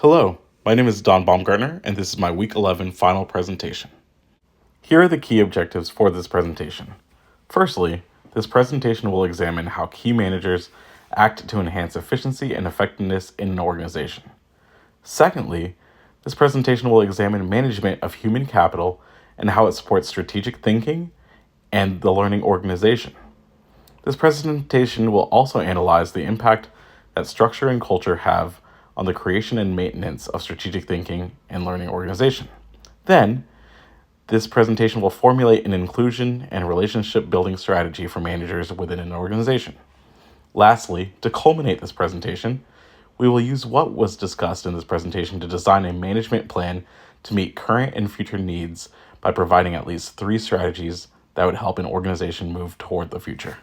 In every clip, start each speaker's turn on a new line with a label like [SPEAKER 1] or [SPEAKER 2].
[SPEAKER 1] Hello, my name is Don Baumgartner, and this is my Week 11 final presentation. Here are the key objectives for this presentation. Firstly, this presentation will examine how key managers act to enhance efficiency and effectiveness in an organization. Secondly, this presentation will examine management of human capital and how it supports strategic thinking and the learning organization. This presentation will also analyze the impact that structure and culture have on the creation and maintenance of strategic thinking and learning organization. Then, this presentation will formulate an inclusion and relationship building strategy for managers within an organization. Lastly, to culminate this presentation, we will use what was discussed in this presentation to design a management plan to meet current and future needs by providing at least 3 strategies that would help an organization move toward the future.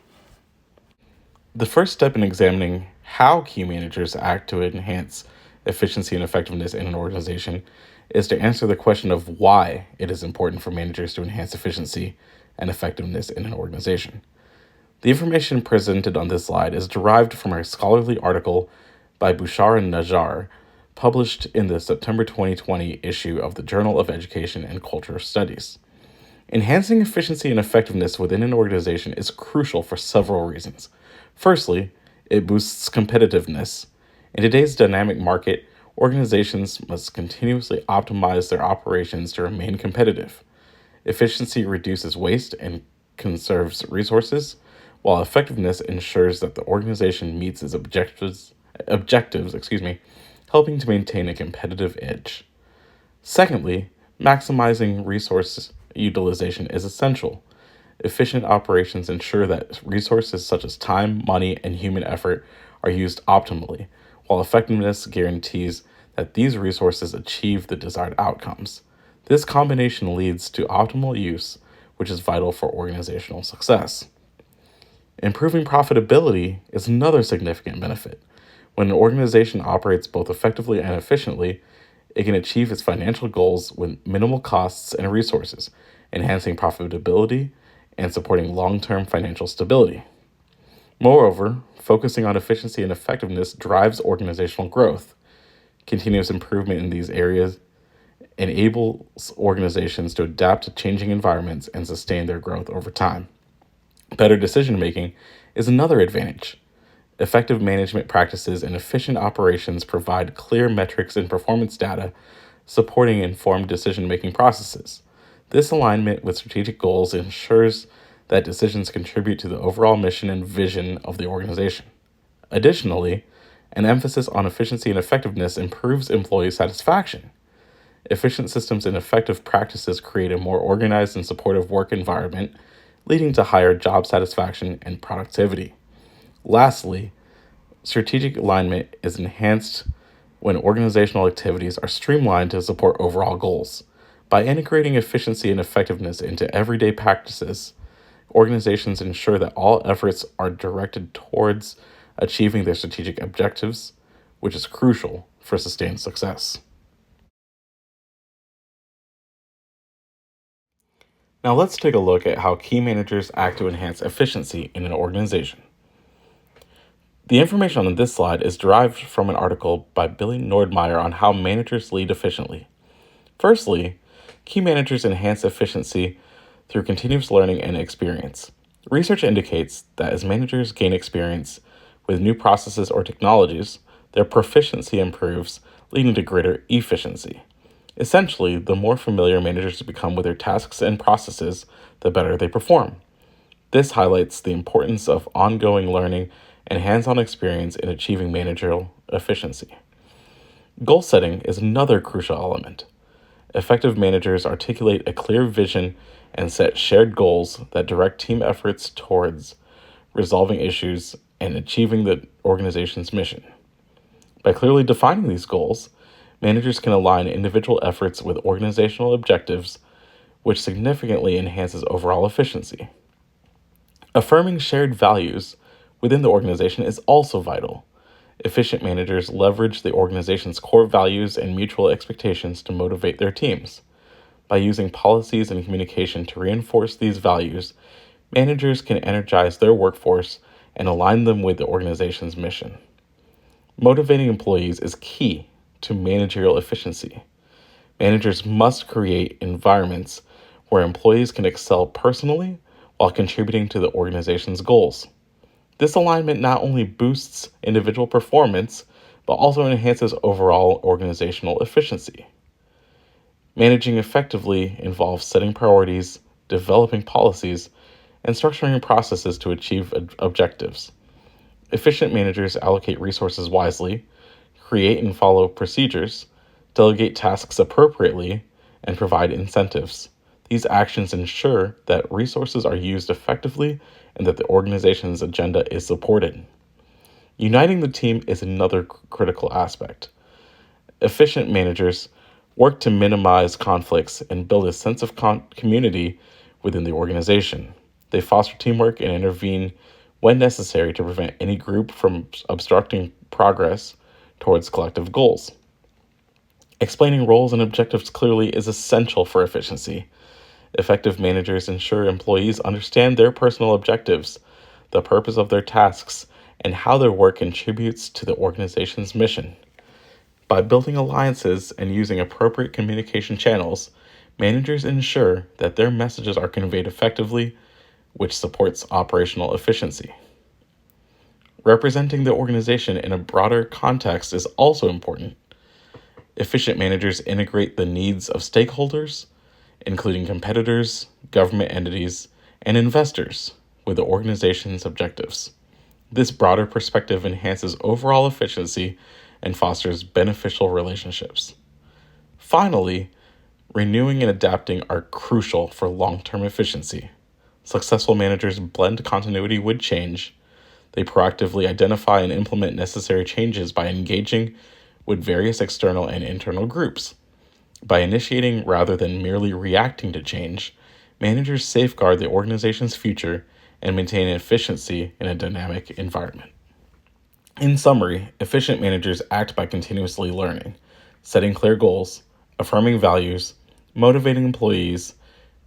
[SPEAKER 1] The first step in examining how key managers act to enhance efficiency and effectiveness in an organization is to answer the question of why it is important for managers to enhance efficiency and effectiveness in an organization. The information presented on this slide is derived from a scholarly article by Bouchard and Najjar, published in the September 2020 issue of the Journal of Education and Cultural Studies. Enhancing efficiency and effectiveness within an organization is crucial for several reasons. Firstly, it boosts competitiveness. In today's dynamic market, organizations must continuously optimize their operations to remain competitive. Efficiency reduces waste and conserves resources, while effectiveness ensures that the organization meets its objectives, helping to maintain a competitive edge. Secondly, maximizing resource utilization is essential. Efficient operations ensure that resources such as time, money, and human effort are used optimally, while effectiveness guarantees that these resources achieve the desired outcomes. This combination leads to optimal use, which is vital for organizational success. Improving profitability is another significant benefit. When an organization operates both effectively and efficiently, it can achieve its financial goals with minimal costs and resources, enhancing profitability and supporting long-term financial stability. Moreover, focusing on efficiency and effectiveness drives organizational growth. Continuous improvement in these areas enables organizations to adapt to changing environments and sustain their growth over time. Better decision-making is another advantage. Effective management practices and efficient operations provide clear metrics and performance data, supporting informed decision-making processes. This alignment with strategic goals ensures that decisions contribute to the overall mission and vision of the organization. Additionally, an emphasis on efficiency and effectiveness improves employee satisfaction. Efficient systems and effective practices create a more organized and supportive work environment, leading to higher job satisfaction and productivity. Lastly, strategic alignment is enhanced when organizational activities are streamlined to support overall goals. By integrating efficiency and effectiveness into everyday practices, organizations ensure that all efforts are directed towards achieving their strategic objectives, which is crucial for sustained success. Now let's take a look at how key managers act to enhance efficiency in an organization. The information on this slide is derived from an article by Billy Nordmeyer on how managers lead efficiently. Firstly, key managers enhance efficiency through continuous learning and experience. Research indicates that as managers gain experience with new processes or technologies, their proficiency improves, leading to greater efficiency. Essentially, the more familiar managers become with their tasks and processes, the better they perform. This highlights the importance of ongoing learning and hands-on experience in achieving managerial efficiency. Goal setting is another crucial element. Effective managers articulate a clear vision and set shared goals that direct team efforts towards resolving issues and achieving the organization's mission. By clearly defining these goals, managers can align individual efforts with organizational objectives, which significantly enhances overall efficiency. Affirming shared values within the organization is also vital. Efficient managers leverage the organization's core values and mutual expectations to motivate their teams. By using policies and communication to reinforce these values, managers can energize their workforce and align them with the organization's mission. Motivating employees is key to managerial efficiency. Managers must create environments where employees can excel personally while contributing to the organization's goals. This alignment not only boosts individual performance, but also enhances overall organizational efficiency. Managing effectively involves setting priorities, developing policies, and structuring processes to achieve objectives. Efficient managers allocate resources wisely, create and follow procedures, delegate tasks appropriately, and provide incentives. These actions ensure that resources are used effectively and that the organization's agenda is supported. Uniting the team is another critical aspect. Efficient managers work to minimize conflicts and build a sense of community within the organization. They foster teamwork and intervene when necessary to prevent any group from obstructing progress towards collective goals. Explaining roles and objectives clearly is essential for efficiency. Effective managers ensure employees understand their personal objectives, the purpose of their tasks, and how their work contributes to the organization's mission. By building alliances and using appropriate communication channels, managers ensure that their messages are conveyed effectively, which supports operational efficiency. Representing the organization in a broader context is also important. Efficient managers integrate the needs of stakeholders, including competitors, government entities, and investors, with the organization's objectives. This broader perspective enhances overall efficiency and fosters beneficial relationships. Finally, renewing and adapting are crucial for long-term efficiency. Successful managers blend continuity with change. They proactively identify and implement necessary changes by engaging with various external and internal groups. By initiating rather than merely reacting to change, managers safeguard the organization's future and maintain efficiency in a dynamic environment. In summary, efficient managers act by continuously learning, setting clear goals, affirming values, motivating employees,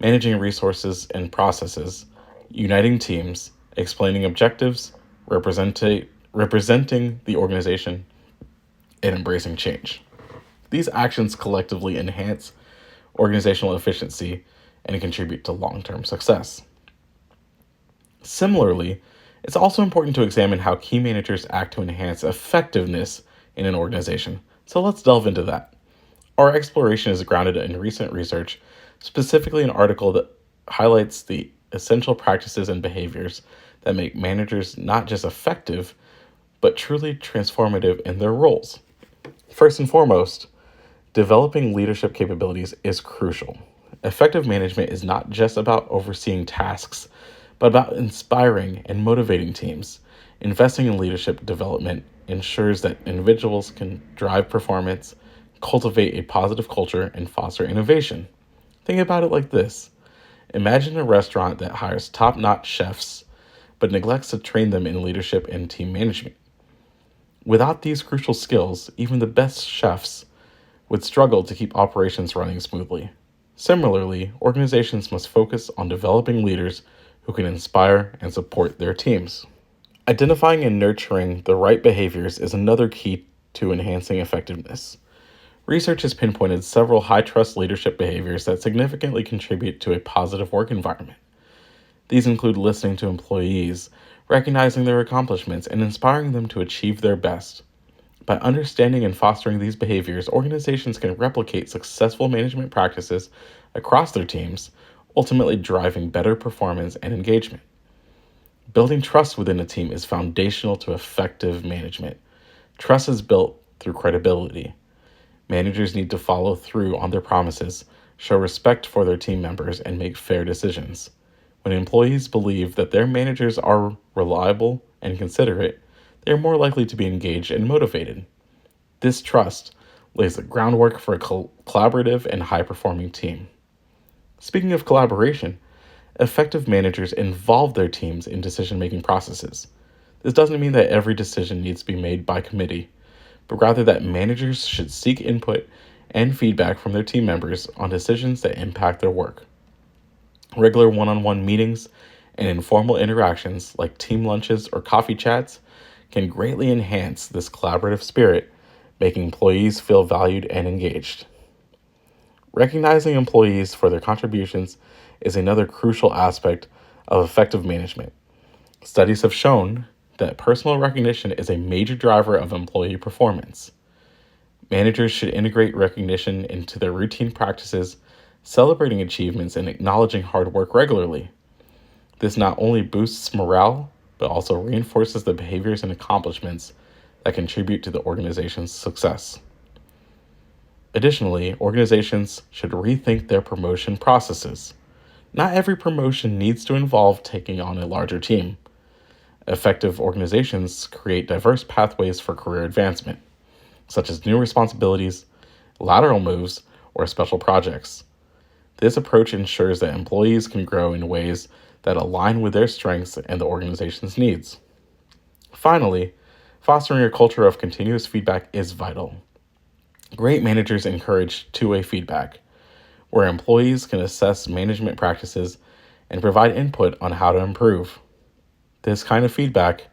[SPEAKER 1] managing resources and processes, uniting teams, explaining objectives, representing the organization, and embracing change. These actions collectively enhance organizational efficiency and contribute to long-term success. Similarly, it's also important to examine how key managers act to enhance effectiveness in an organization. So let's delve into that. Our exploration is grounded in recent research, specifically an article that highlights the essential practices and behaviors that make managers not just effective, but truly transformative in their roles. First and foremost, developing leadership capabilities is crucial. Effective management is not just about overseeing tasks, but about inspiring and motivating teams. Investing in leadership development ensures that individuals can drive performance, cultivate a positive culture, and foster innovation. Think about it like this. Imagine a restaurant that hires top-notch chefs, but neglects to train them in leadership and team management. Without these crucial skills, even the best chefs would struggle to keep operations running smoothly. Similarly, organizations must focus on developing leaders who can inspire and support their teams. Identifying and nurturing the right behaviors is another key to enhancing effectiveness. Research has pinpointed several high-trust leadership behaviors that significantly contribute to a positive work environment. These include listening to employees, recognizing their accomplishments, and inspiring them to achieve their best. By understanding and fostering these behaviors, organizations can replicate successful management practices across their teams, ultimately driving better performance and engagement. Building trust within a team is foundational to effective management. Trust is built through credibility. Managers need to follow through on their promises, show respect for their team members, and make fair decisions. When employees believe that their managers are reliable and considerate, they are more likely to be engaged and motivated. This trust lays the groundwork for a collaborative and high-performing team. Speaking of collaboration, effective managers involve their teams in decision-making processes. This doesn't mean that every decision needs to be made by committee, but rather that managers should seek input and feedback from their team members on decisions that impact their work. Regular one-on-one meetings and informal interactions like team lunches or coffee chats can greatly enhance this collaborative spirit, making employees feel valued and engaged. Recognizing employees for their contributions is another crucial aspect of effective management. Studies have shown that personal recognition is a major driver of employee performance. Managers should integrate recognition into their routine practices, celebrating achievements and acknowledging hard work regularly. This not only boosts morale, but also reinforces the behaviors and accomplishments that contribute to the organization's success. Additionally, organizations should rethink their promotion processes. Not every promotion needs to involve taking on a larger team. Effective organizations create diverse pathways for career advancement, such as new responsibilities, lateral moves, or special projects. This approach ensures that employees can grow in ways that align with their strengths and the organization's needs. Finally, fostering a culture of continuous feedback is vital. Great managers encourage two-way feedback, where employees can assess management practices and provide input on how to improve. This kind of feedback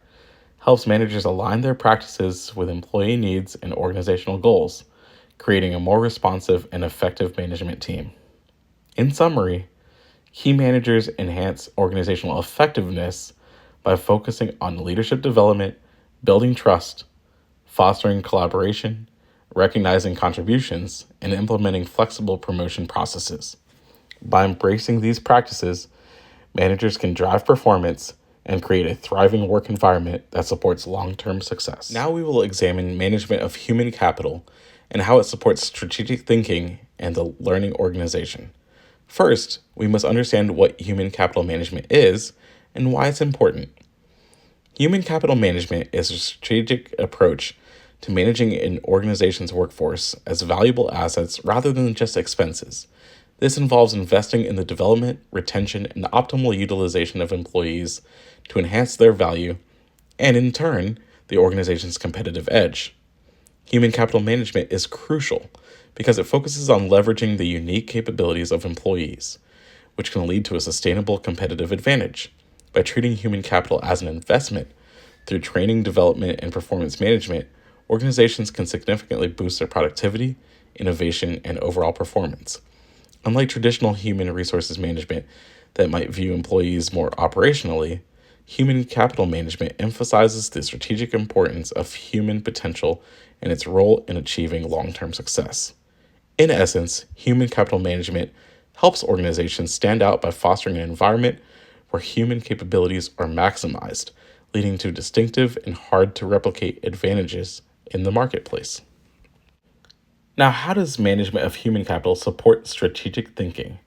[SPEAKER 1] helps managers align their practices with employee needs and organizational goals, creating a more responsive and effective management team. In summary, key managers enhance organizational effectiveness by focusing on leadership development, building trust, fostering collaboration, recognizing contributions, and implementing flexible promotion processes. By embracing these practices, managers can drive performance and create a thriving work environment that supports long-term success. Now we will examine management of human capital and how it supports strategic thinking and the learning organization. First, we must understand what human capital management is and why it's important. Human capital management is a strategic approach to managing an organization's workforce as valuable assets rather than just expenses. This involves investing in the development, retention, and optimal utilization of employees to enhance their value and, in turn, the organization's competitive edge. Human capital management is crucial because it focuses on leveraging the unique capabilities of employees, which can lead to a sustainable competitive advantage. By treating human capital as an investment through training, development, and performance management, organizations can significantly boost their productivity, innovation, and overall performance. Unlike traditional human resources management that might view employees more operationally, human capital management emphasizes the strategic importance of human potential and its role in achieving long-term success. In essence, human capital management helps organizations stand out by fostering an environment where human capabilities are maximized, leading to distinctive and hard-to-replicate advantages in the marketplace. Now, how does management of human capital support strategic thinking?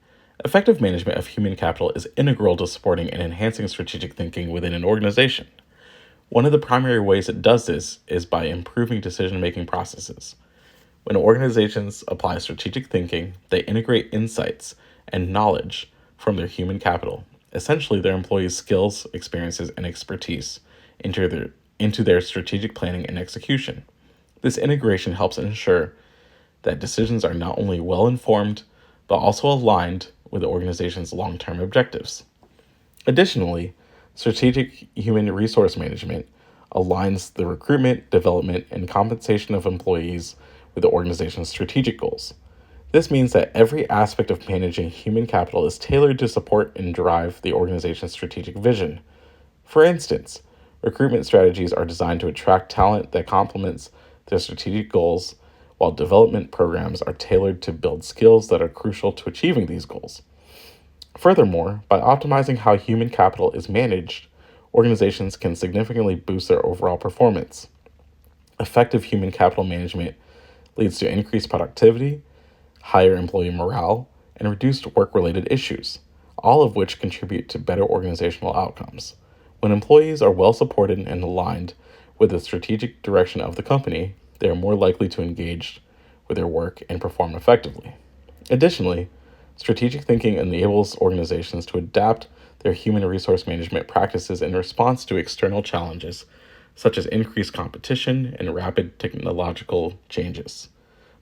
[SPEAKER 1] Effective management of human capital is integral to supporting and enhancing strategic thinking within an organization. One of the primary ways it does this is by improving decision-making processes. When organizations apply strategic thinking, they integrate insights and knowledge from their human capital, essentially their employees' skills, experiences, and expertise, into their strategic planning and execution. This integration helps ensure that decisions are not only well-informed, but also aligned with the organization's long-term objectives. Additionally, strategic human resource management aligns the recruitment, development, and compensation of employees with the organization's strategic goals. This means that every aspect of managing human capital is tailored to support and drive the organization's strategic vision. For instance, recruitment strategies are designed to attract talent that complements their strategic goals, while development programs are tailored to build skills that are crucial to achieving these goals. Furthermore, by optimizing how human capital is managed, organizations can significantly boost their overall performance. Effective human capital management leads to increased productivity, higher employee morale, and reduced work-related issues, all of which contribute to better organizational outcomes. When employees are well supported and aligned with the strategic direction of the company, they are more likely to engage with their work and perform effectively. Additionally, strategic thinking enables organizations to adapt their human resource management practices in response to external challenges, such as increased competition and rapid technological changes.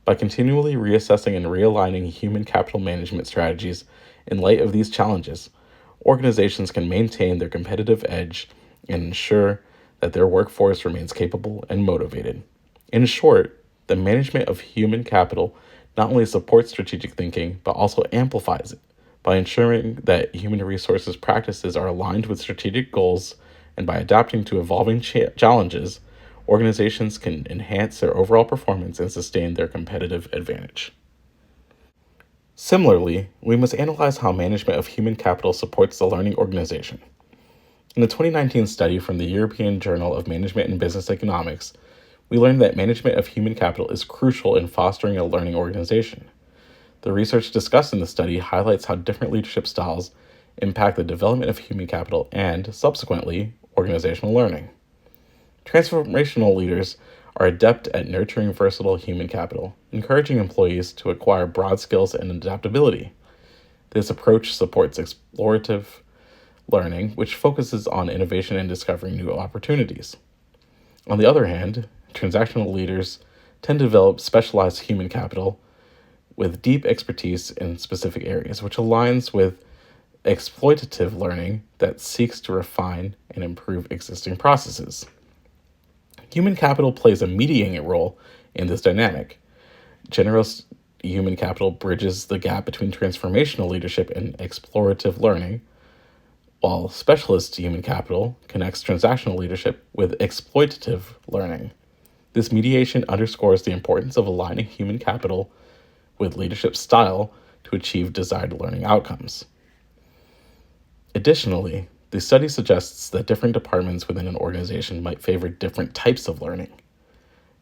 [SPEAKER 1] By continually reassessing and realigning human capital management strategies in light of these challenges, organizations can maintain their competitive edge and ensure that their workforce remains capable and motivated. In short, the management of human capital not only supports strategic thinking, but also amplifies it by ensuring that human resources practices are aligned with strategic goals and by adapting to evolving challenges, organizations can enhance their overall performance and sustain their competitive advantage. Similarly, we must analyze how management of human capital supports the learning organization. In a 2019 study from the European Journal of Management and Business Economics, we learned that management of human capital is crucial in fostering a learning organization. The research discussed in the study highlights how different leadership styles impact the development of human capital and, subsequently, organizational learning. Transformational leaders are adept at nurturing versatile human capital, encouraging employees to acquire broad skills and adaptability. This approach supports explorative learning, which focuses on innovation and discovering new opportunities. On the other hand, transactional leaders tend to develop specialized human capital with deep expertise in specific areas, which aligns with exploitative learning that seeks to refine and improve existing processes. Human capital plays a mediating role in this dynamic. Generous human capital bridges the gap between transformational leadership and explorative learning, while specialist human capital connects transactional leadership with exploitative learning. This mediation underscores the importance of aligning human capital with leadership style to achieve desired learning outcomes. Additionally, the study suggests that different departments within an organization might favor different types of learning.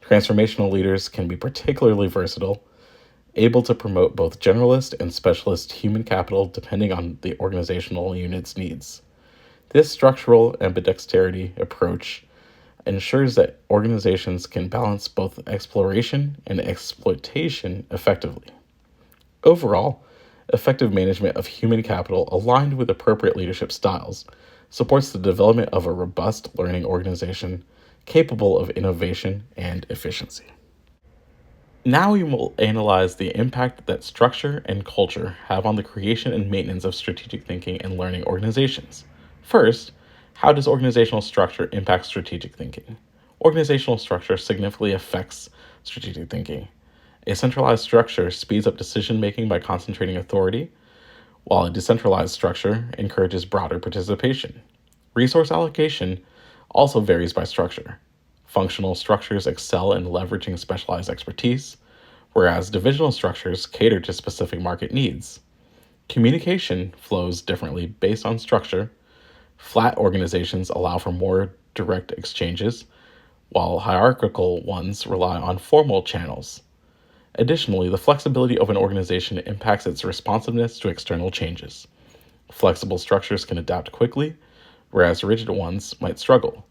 [SPEAKER 1] Transformational leaders can be particularly versatile, able to promote both generalist and specialist human capital depending on the organizational unit's needs. This structural ambidexterity approach ensures that organizations can balance both exploration and exploitation effectively. Overall, effective management of human capital aligned with appropriate leadership styles supports the development of a robust learning organization capable of innovation and efficiency. Now we will analyze the impact that structure and culture have on the creation and maintenance of strategic thinking and learning organizations. First, how does organizational structure impact strategic thinking? Organizational structure significantly affects strategic thinking. A centralized structure speeds up decision making by concentrating authority, while a decentralized structure encourages broader participation. Resource allocation also varies by structure. Functional structures excel in leveraging specialized expertise, whereas divisional structures cater to specific market needs. Communication flows differently based on structure. Flat organizations allow for more direct exchanges, while hierarchical ones rely on formal channels. Additionally, the flexibility of an organization impacts its responsiveness to external changes. Flexible structures can adapt quickly, whereas rigid ones might struggle.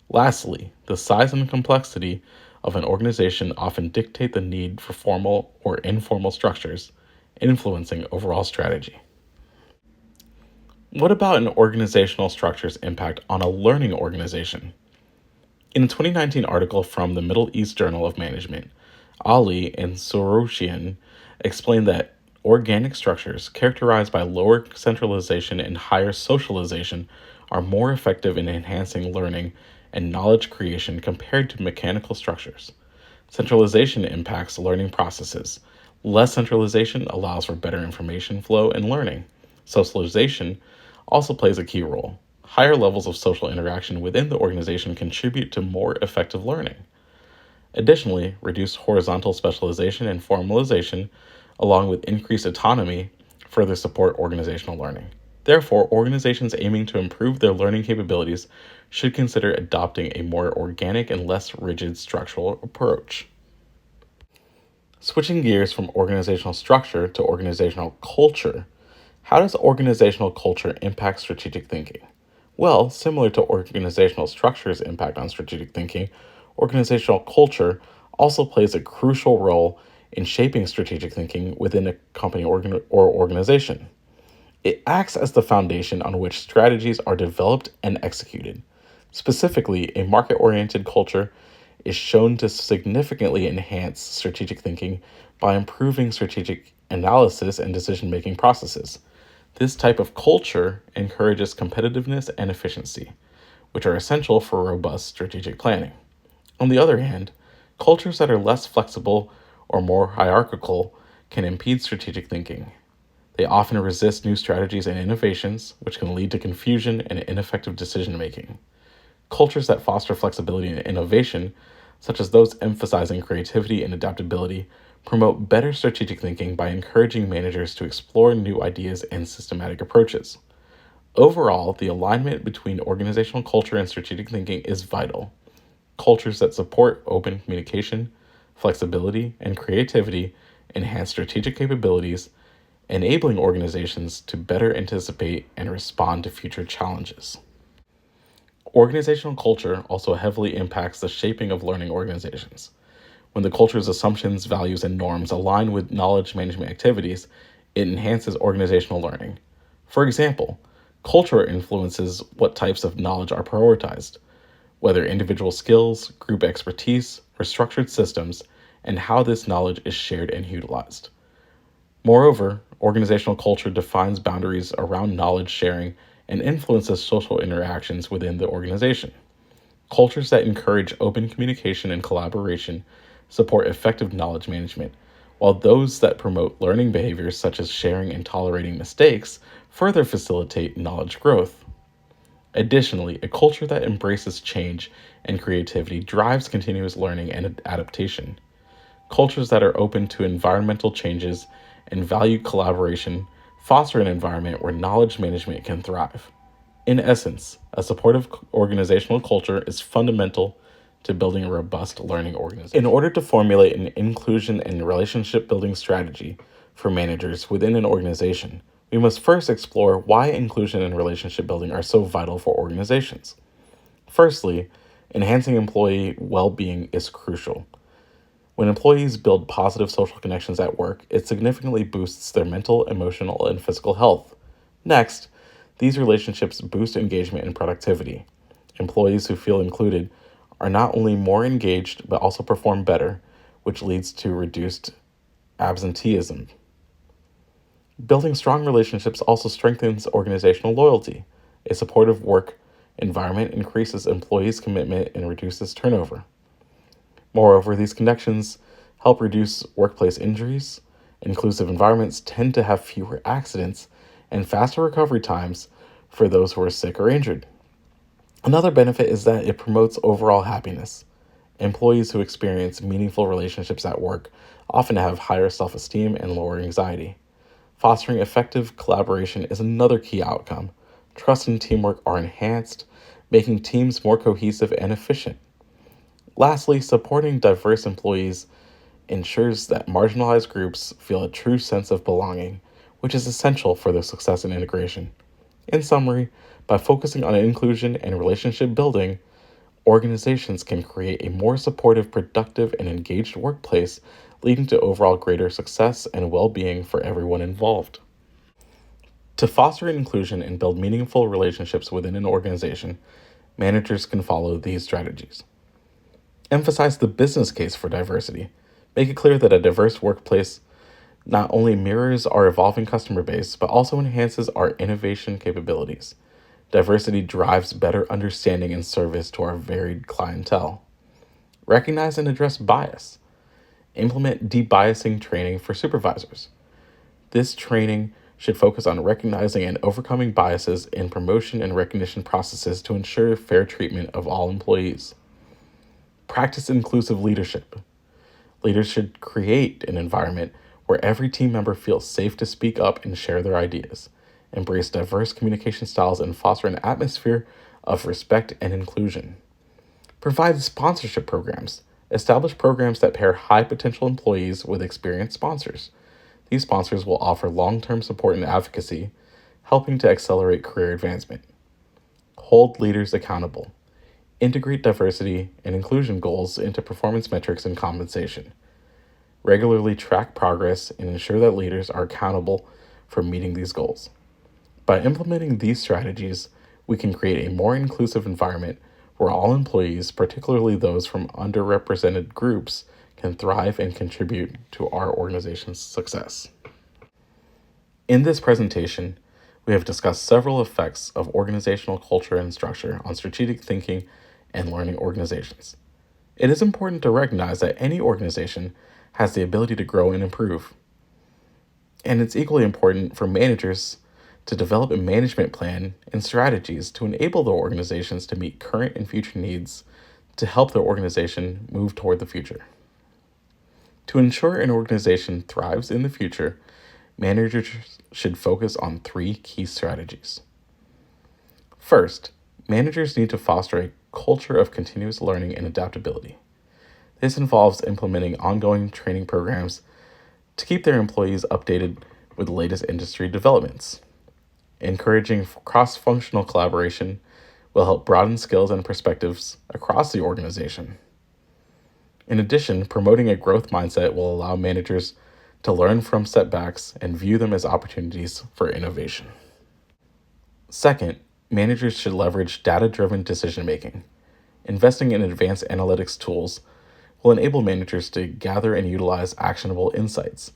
[SPEAKER 1] Lastly, the size and complexity of an organization often dictate the need for formal or informal structures, influencing overall strategy. What about an organizational structure's impact on a learning organization? In a 2019 article from the Middle East Journal of Management, Ali and Soroshian explained that organic structures characterized by lower centralization and higher socialization are more effective in enhancing learning and knowledge creation compared to mechanical structures. Centralization impacts learning processes. Less centralization allows for better information flow and learning. Socialization also plays a key role. Higher levels of social interaction within the organization contribute to more effective learning. Additionally, reduced horizontal specialization and formalization, along with increased autonomy, further support organizational learning. Therefore, organizations aiming to improve their learning capabilities should consider adopting a more organic and less rigid structural approach. Switching gears from organizational structure to organizational culture, how does organizational culture impact strategic thinking? Well, similar to organizational structure's impact on strategic thinking, organizational culture also plays a crucial role in shaping strategic thinking within a company or organization. It acts as the foundation on which strategies are developed and executed. Specifically, a market-oriented culture is shown to significantly enhance strategic thinking by improving strategic analysis and decision-making processes. This type of culture encourages competitiveness and efficiency, which are essential for robust strategic planning. On the other hand, Cultures that are less flexible or more hierarchical can impede strategic thinking. They often resist new strategies and innovations, which can lead to confusion and ineffective decision making. Cultures that foster flexibility and innovation, such as those emphasizing creativity and adaptability, promote better strategic thinking by encouraging managers to explore new ideas and systematic approaches. Overall, the alignment between organizational culture and strategic thinking is vital. Cultures that support open communication, flexibility, and creativity enhance strategic capabilities, enabling organizations to better anticipate and respond to future challenges. Organizational culture also heavily impacts the shaping of learning organizations. When the culture's assumptions, values, and norms align with knowledge management activities, it enhances organizational learning. For example, culture influences what types of knowledge are prioritized, whether individual skills, group expertise, or structured systems, and how this knowledge is shared and utilized. Moreover, organizational culture defines boundaries around knowledge sharing and influences social interactions within the organization. Cultures that encourage open communication and collaboration support effective knowledge management, while those that promote learning behaviors such as sharing and tolerating mistakes further facilitate knowledge growth. Additionally, a culture that embraces change and creativity drives continuous learning and adaptation. Cultures that are open to environmental changes and value collaboration foster an environment where knowledge management can thrive. In essence, a supportive organizational culture is fundamental to building a robust learning organization. In order to formulate an inclusion and relationship building strategy for managers within an organization, we must first explore why inclusion and relationship building are so vital for organizations. Firstly, enhancing employee well being is crucial. When employees build positive social connections at work, it significantly boosts their mental, emotional, and physical health. Next, these relationships boost engagement and productivity. Employees who feel included are not only more engaged but also perform better, which leads to reduced absenteeism. Building strong relationships also strengthens organizational loyalty. A supportive work environment increases employees' commitment and reduces turnover. Moreover, these connections help reduce workplace injuries. Inclusive environments tend to have fewer accidents and faster recovery times for those who are sick or injured. Another benefit is that it promotes overall happiness. Employees who experience meaningful relationships at work often have higher self-esteem and lower anxiety. Fostering effective collaboration is another key outcome. Trust and teamwork are enhanced, making teams more cohesive and efficient. Lastly, supporting diverse employees ensures that marginalized groups feel a true sense of belonging, which is essential for their success and integration. In summary, by focusing on inclusion and relationship building, organizations can create a more supportive, productive, and engaged workplace, leading to overall greater success and well-being for everyone involved. To foster inclusion and build meaningful relationships within an organization, managers can follow these strategies. Emphasize the business case for diversity. Make it clear that a diverse workplace not only mirrors our evolving customer base, but also enhances our innovation capabilities. Diversity drives better understanding and service to our varied clientele. Recognize and address bias. Implement de-biasing training for supervisors. This training should focus on recognizing and overcoming biases in promotion and recognition processes to ensure fair treatment of all employees. Practice inclusive leadership. Leaders should create an environment where every team member feels safe to speak up and share their ideas, embrace diverse communication styles, and foster an atmosphere of respect and inclusion. Provide sponsorship programs. Establish programs that pair high potential employees with experienced sponsors. These sponsors will offer long-term support and advocacy, helping to accelerate career advancement. Hold leaders accountable. Integrate diversity and inclusion goals into performance metrics and compensation. Regularly track progress and ensure that leaders are accountable for meeting these goals. By implementing these strategies, we can create a more inclusive environment where all employees, particularly those from underrepresented groups, can thrive and contribute to our organization's success. In this presentation, we have discussed several effects of organizational culture and structure on strategic thinking and learning organizations. It is important to recognize that any organization has the ability to grow and improve. And it's equally important for managers to develop a management plan and strategies to enable their organizations to meet current and future needs to help their organization move toward the future. To ensure an organization thrives in the future, managers should focus on three key strategies. First, managers need to foster a culture of continuous learning and adaptability. This involves implementing ongoing training programs to keep their employees updated with the latest industry developments. Encouraging cross-functional collaboration will help broaden skills and perspectives across the organization. In addition, promoting a growth mindset will allow managers to learn from setbacks and view them as opportunities for innovation. Second, managers should leverage data-driven decision-making. Investing in advanced analytics tools will enable managers to gather and utilize actionable insights.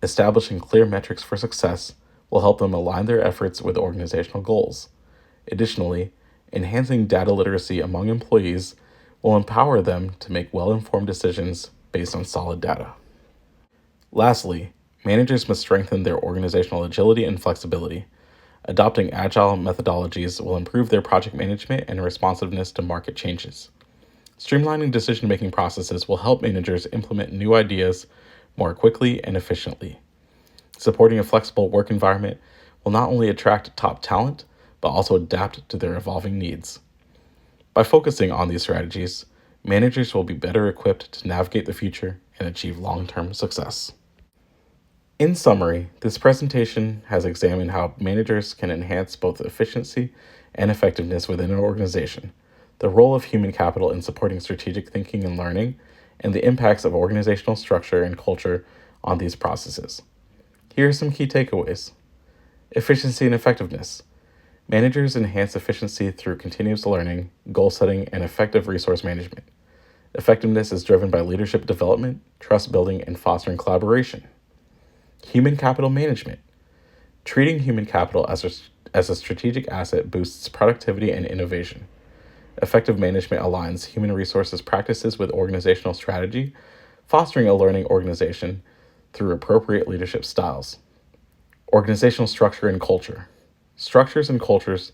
[SPEAKER 1] Establishing clear metrics for success will help them align their efforts with organizational goals. Additionally, enhancing data literacy among employees will empower them to make well-informed decisions based on solid data. Lastly, managers must strengthen their organizational agility and flexibility. Adopting agile methodologies will improve their project management and responsiveness to market changes. Streamlining decision-making processes will help managers implement new ideas more quickly and efficiently. Supporting a flexible work environment will not only attract top talent, but also adapt to their evolving needs. By focusing on these strategies, managers will be better equipped to navigate the future and achieve long-term success. In summary, this presentation has examined how managers can enhance both efficiency and effectiveness within an organization, the role of human capital in supporting strategic thinking and learning, and the impacts of organizational structure and culture on these processes. Here are some key takeaways. Efficiency and effectiveness. Managers enhance efficiency through continuous learning, goal setting, and effective resource management. Effectiveness is driven by leadership development, trust building, and fostering collaboration. Human capital management. Treating human capital as a strategic asset boosts productivity and innovation. Effective management aligns human resources practices with organizational strategy, fostering a learning organization through appropriate leadership styles. Organizational structure and culture. Structures and cultures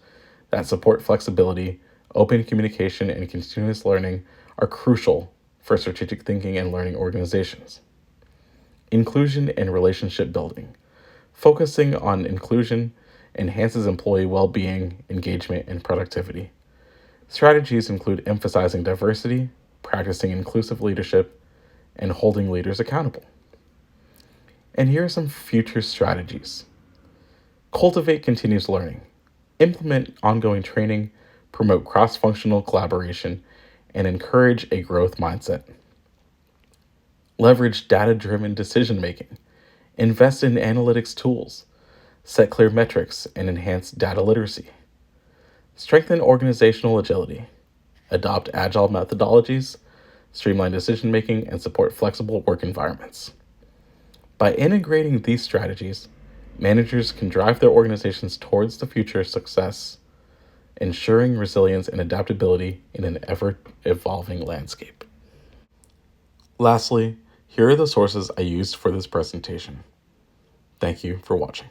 [SPEAKER 1] that support flexibility, open communication, and continuous learning are crucial for strategic thinking and learning organizations. Inclusion and relationship building. Focusing on inclusion enhances employee well-being, engagement, and productivity. Strategies include emphasizing diversity, practicing inclusive leadership, and holding leaders accountable. And here are some future strategies. Cultivate continuous learning. Implement ongoing training, promote cross-functional collaboration, and encourage a growth mindset. Leverage data-driven decision-making. Invest in analytics tools. Set clear metrics and enhance data literacy. Strengthen organizational agility. Adopt agile methodologies, streamline decision-making, and support flexible work environments. By integrating these strategies, managers can drive their organizations towards the future success, ensuring resilience and adaptability in an ever-evolving landscape. Lastly, here are the sources I used for this presentation. Thank you for watching.